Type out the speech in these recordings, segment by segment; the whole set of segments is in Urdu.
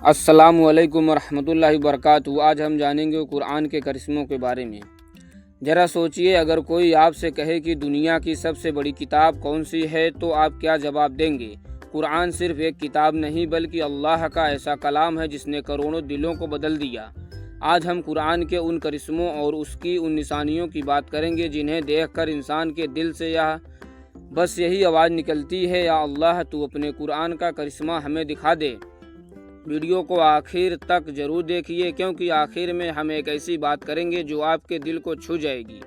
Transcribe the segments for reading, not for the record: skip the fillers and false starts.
السلام علیکم ورحمۃ اللہ وبرکاتہ۔ آج ہم جانیں گے قرآن کے کرشموں کے بارے میں۔ ذرا سوچئے، اگر کوئی آپ سے کہے کہ دنیا کی سب سے بڑی کتاب کون سی ہے تو آپ کیا جواب دیں گے؟ قرآن صرف ایک کتاب نہیں بلکہ اللہ کا ایسا کلام ہے جس نے کروڑوں دلوں کو بدل دیا۔ آج ہم قرآن کے ان کرشموں اور اس کی ان نشانیوں کی بات کریں گے جنہیں دیکھ کر انسان کے دل سے بس یہی آواز نکلتی ہے، یا اللہ تو اپنے قرآن کا کرشمہ ہمیں دکھا دے۔ ویڈیو کو آخر تک ضرور دیکھیے، کیونکہ آخر میں ہم ایک ایسی بات کریں گے جو آپ کے دل کو چھو جائے گی۔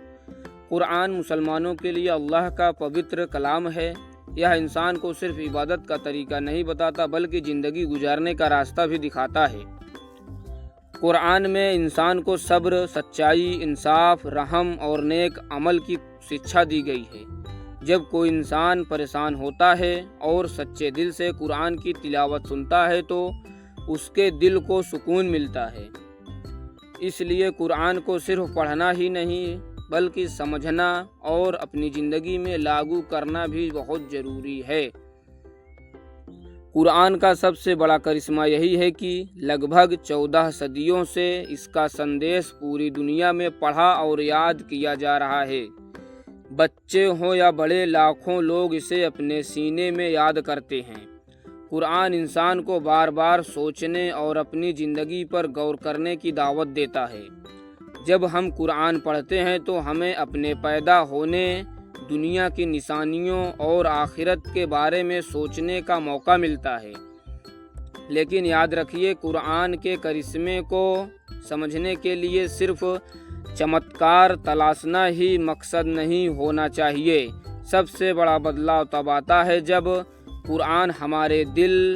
قرآن مسلمانوں کے لیے اللہ کا پوتر کلام ہے۔ یہ انسان کو صرف عبادت کا طریقہ نہیں بتاتا بلکہ زندگی گزارنے کا راستہ بھی دکھاتا ہے۔ قرآن میں انسان کو صبر، سچائی، انصاف، رحم اور نیک عمل کی شکشا دی گئی ہے۔ جب کوئی انسان پریشان ہوتا ہے اور سچے دل سے قرآن کی تلاوت سنتا ہے تو اس کے دل کو سکون ملتا ہے۔ اس لیے قرآن کو صرف پڑھنا ہی نہیں بلکہ سمجھنا اور اپنی زندگی میں لاگو کرنا بھی بہت ضروری ہے۔ قرآن کا سب سے بڑا کرشمہ یہی ہے کہ لگ بھگ 14 صدیوں سے اس کا سندیش پوری دنیا میں پڑھا اور یاد کیا جا رہا ہے۔ بچے ہوں یا بڑے، لاکھوں لوگ اسے اپنے سینے میں یاد کرتے ہیں۔ قرآن انسان کو بار بار سوچنے اور اپنی زندگی پر غور کرنے کی دعوت دیتا ہے۔ جب ہم قرآن پڑھتے ہیں تو ہمیں اپنے پیدا ہونے، دنیا کی نشانیوں اور آخرت کے بارے میں سوچنے کا موقع ملتا ہے۔ لیکن یاد رکھیے، قرآن کے کرشمے کو سمجھنے کے لیے صرف چمتکار تلاشنا ہی مقصد نہیں ہونا چاہیے۔ سب سے بڑا بدلاؤ تب آتا ہے جب قرآن ہمارے دل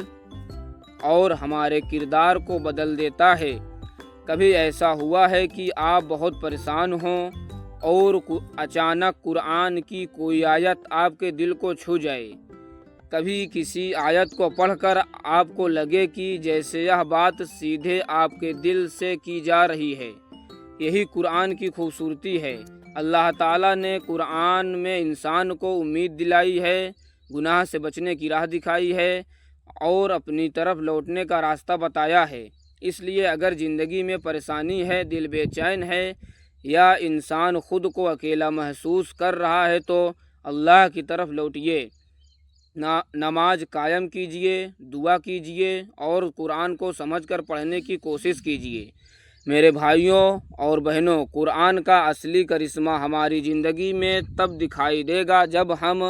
اور ہمارے کردار کو بدل دیتا ہے۔ کبھی ایسا ہوا ہے کہ آپ بہت پریشان ہوں اور اچانک قرآن کی کوئی آیت آپ کے دل کو چھو جائے؟ کبھی کسی آیت کو پڑھ کر آپ کو لگے کہ جیسے یہ بات سیدھے آپ کے دل سے کی جا رہی ہے؟ یہی قرآن کی خوبصورتی ہے۔ اللہ تعالیٰ نے قرآن میں انسان کو امید دلائی ہے، گناہ سے بچنے کی راہ دکھائی ہے اور اپنی طرف لوٹنے کا راستہ بتایا ہے۔ اس لیے اگر زندگی میں پریشانی ہے، دل بے چین ہے یا انسان خود کو اکیلا محسوس کر رہا ہے تو اللہ کی طرف لوٹیے، نماز قائم کیجیے، دعا کیجیے اور قرآن کو سمجھ کر پڑھنے کی کوشش کیجیے۔ میرے بھائیوں اور بہنوں، قرآن کا اصلی کرشمہ ہماری زندگی میں تب دکھائی دے گا جب ہم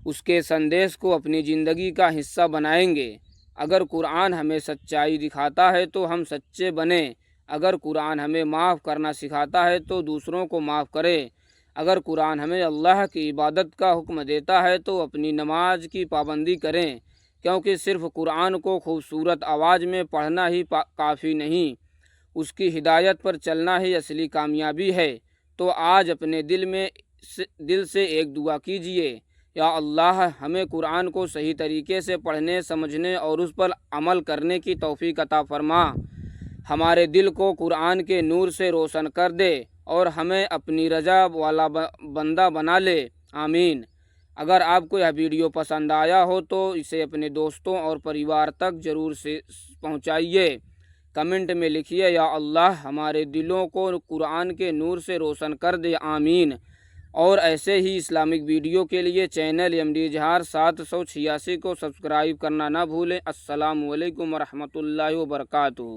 اس کے سندیش کو اپنی زندگی کا حصہ بنائیں گے۔ اگر قرآن ہمیں سچائی دکھاتا ہے تو ہم سچے بنیں۔ اگر قرآن ہمیں معاف کرنا سکھاتا ہے تو دوسروں کو معاف کریں۔ اگر قرآن ہمیں اللہ کی عبادت کا حکم دیتا ہے تو اپنی نماز کی پابندی کریں، کیونکہ صرف قرآن کو خوبصورت آواز میں پڑھنا ہی کافی نہیں، اس کی ہدایت پر چلنا ہی اصلی کامیابی ہے۔ تو آج اپنے دل سے ایک دعا کیجیے، یا اللہ ہمیں قرآن کو صحیح طریقے سے پڑھنے، سمجھنے اور اس پر عمل کرنے کی توفیق عطا فرما۔ ہمارے دل کو قرآن کے نور سے روشن کر دے اور ہمیں اپنی رضا والا بندہ بنا لے، آمین۔ اگر آپ کو یہ ویڈیو پسند آیا ہو تو اسے اپنے دوستوں اور پریوار تک ضرور سے پہنچائیے۔ کمنٹ میں لکھیے، یا اللہ ہمارے دلوں کو قرآن کے نور سے روشن کر دے، آمین۔ اور ایسے ہی اسلامک ویڈیو کے لیے چینل MD اظہار 786 کو سبسکرائب کرنا نہ بھولیں۔ السلام علیکم ورحمۃ اللہ وبرکاتہ۔